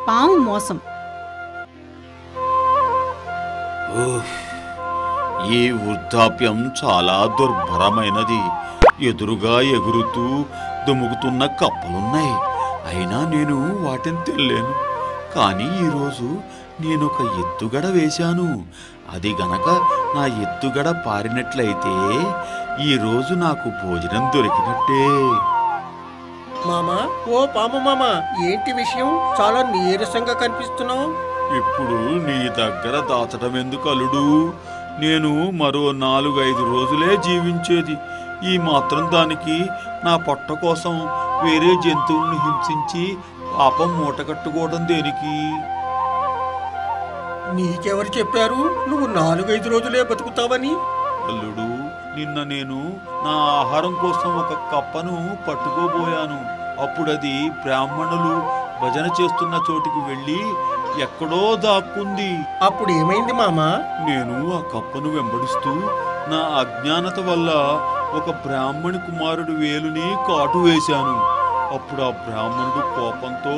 పాము మోసం. ఈ వృద్ధాప్యం చాలా దుర్భరమైనది. ఎదురుగా ఎగురుతూ దుముకుతున్న కప్పలున్నాయి, అయినా నేను వాటిని తెల్లేను. కానీ ఈరోజు నేనొక ఎత్తుగడ వేశాను. అది గనక నా ఎత్తుగడ పారినట్లయితే ఈరోజు నాకు భోజనం దొరికినట్టే. మామా, ఓ పాము మామా, ఏంటి విషయం? చాలా నీరసంగా కనిపిస్తున్నావు. ఇప్పుడు నీ దగ్గర దాచడం ఎందుకు అల్లుడు? నేను మరో 4-5 రోజులే జీవించేది. ఈ మాత్రం దానికి నా పొట్ట కోసం వేరే జంతువుల్ని హింసించి పాపం మూట కట్టుకోవడం దేనికి? నీకెవరు చెప్పారు నువ్వు 4-5 రోజులే బతుకుతావని? అల్లుడు, నిన్న నేను నా ఆహారం కోసం ఒక కప్పను పట్టుకోబోయాను. అప్పుడది బ్రాహ్మణులు భజన చేస్తున్న చోటికి వెళ్ళి ఎక్కడో దాక్కుంది. అప్పుడు ఏమైంది మామా? నేను ఆ కప్పను వెంబడిస్తూ నా అజ్ఞానత వల్ల ఒక బ్రాహ్మణి కుమారుడు వేలుని కాటు వేశాను. అప్పుడు ఆ బ్రాహ్మణుడు కోపంతో,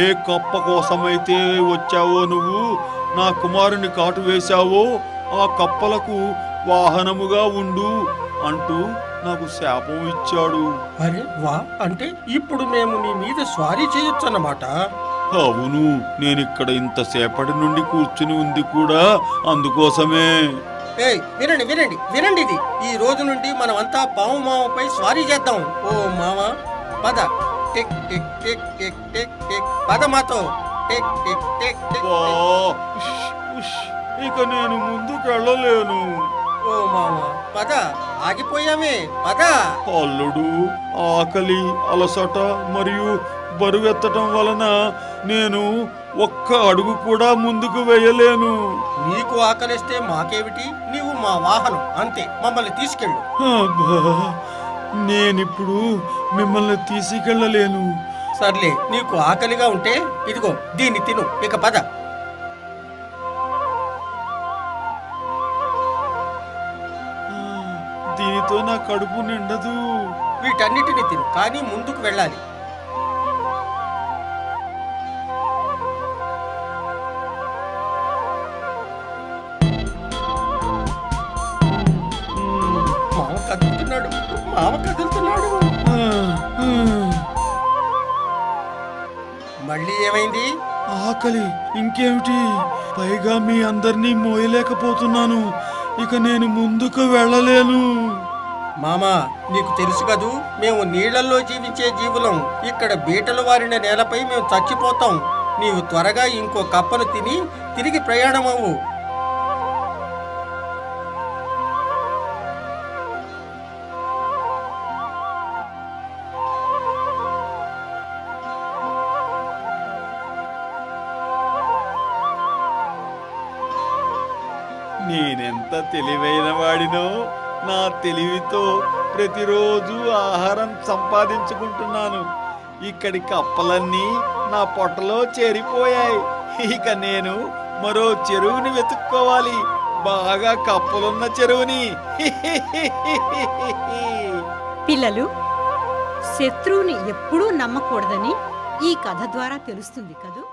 ఏ కప్ప కోసమైతే వచ్చావో నువ్వు నా కుమారుని కాటు వేశావో ఆ కప్పలకు వాహనముగా ఉండు అంటూ నాకు శాపం ఇచ్చాడు. అరే వా, అంటే ఇప్పుడు మేము నీ మీద స్వారీ చేయొచ్చన్నమాట? అవును, నేనిక్కడ ఇంతసేపటి నుండి కూర్చుని ఉంది కూడా అందుకోసమే. వినండి వినండి వినండి, ఇది ఈ రోజు నుండి మనమంతా పాము మామపై స్వారీ చేద్దాం. ఓ మామ, పద. Tick tick tick tick tick tick, పద మాతో. Tick tick tick tick. ఇక నేను ముందుకు వెళ్ళలేను. ఓ మామ, పద. ఆగిపోయామే, పద. అల్లుడు, ఆకలి, అలసట మరియు బరువెత్తటం వలన నేను ఒక్క అడుగు కూడా ముందుకు వేయలేను. నీకు ఆకలిస్తే మాకేమిటి? నీవు మా వాహనం అంతే, మమ్మల్ని తీసుకెళ్ళు. నేనిప్పుడు మిమ్మల్ని తీసుకెళ్ళలేను. సర్లే, నీకు ఆకలిగా ఉంటే ఇదిగో దీన్ని తిను. ఇక పద. దీనితో నా కడుపు నిండదు. వీటన్నిటిని తిను, కానీ ముందుకు వెళ్ళాలి. మామ కదులుతున్నాడు, మామ కదులుతున్నాడు. మళ్ళీ ఏమైంది? ఆకలి, ఇంకేమిటి? పైగా మీ అందరినీ మోయలేకపోతున్నాను. ఇక నేను ముందుకు వెళ్ళలేను. మామా, నీకు తెలుసు కదూ, మేము నీళ్లలో జీవించే జీవులం. ఇక్కడ బీటలు వారిన నేలపై మేము చచ్చిపోతాం. నీవు త్వరగా ఇంకో కప్పను తిని తిరిగి ప్రయాణమవు. నేనెంత తెలివైన వాడినో! నా తెలివితో ప్రతిరోజు ఆహారం సంపాదించుకుంటున్నాను. ఇక్కడి కప్పలన్నీ నా పొట్టలో చేరిపోయాయి. ఇక నేను మరో చెరువుని వెతుక్కోవాలి, బాగా కప్పలున్న చెరువుని. పిల్లలు, శత్రువుని ఎప్పుడూ నమ్మకూడదని ఈ కథ ద్వారా తెలుస్తుంది కదూ.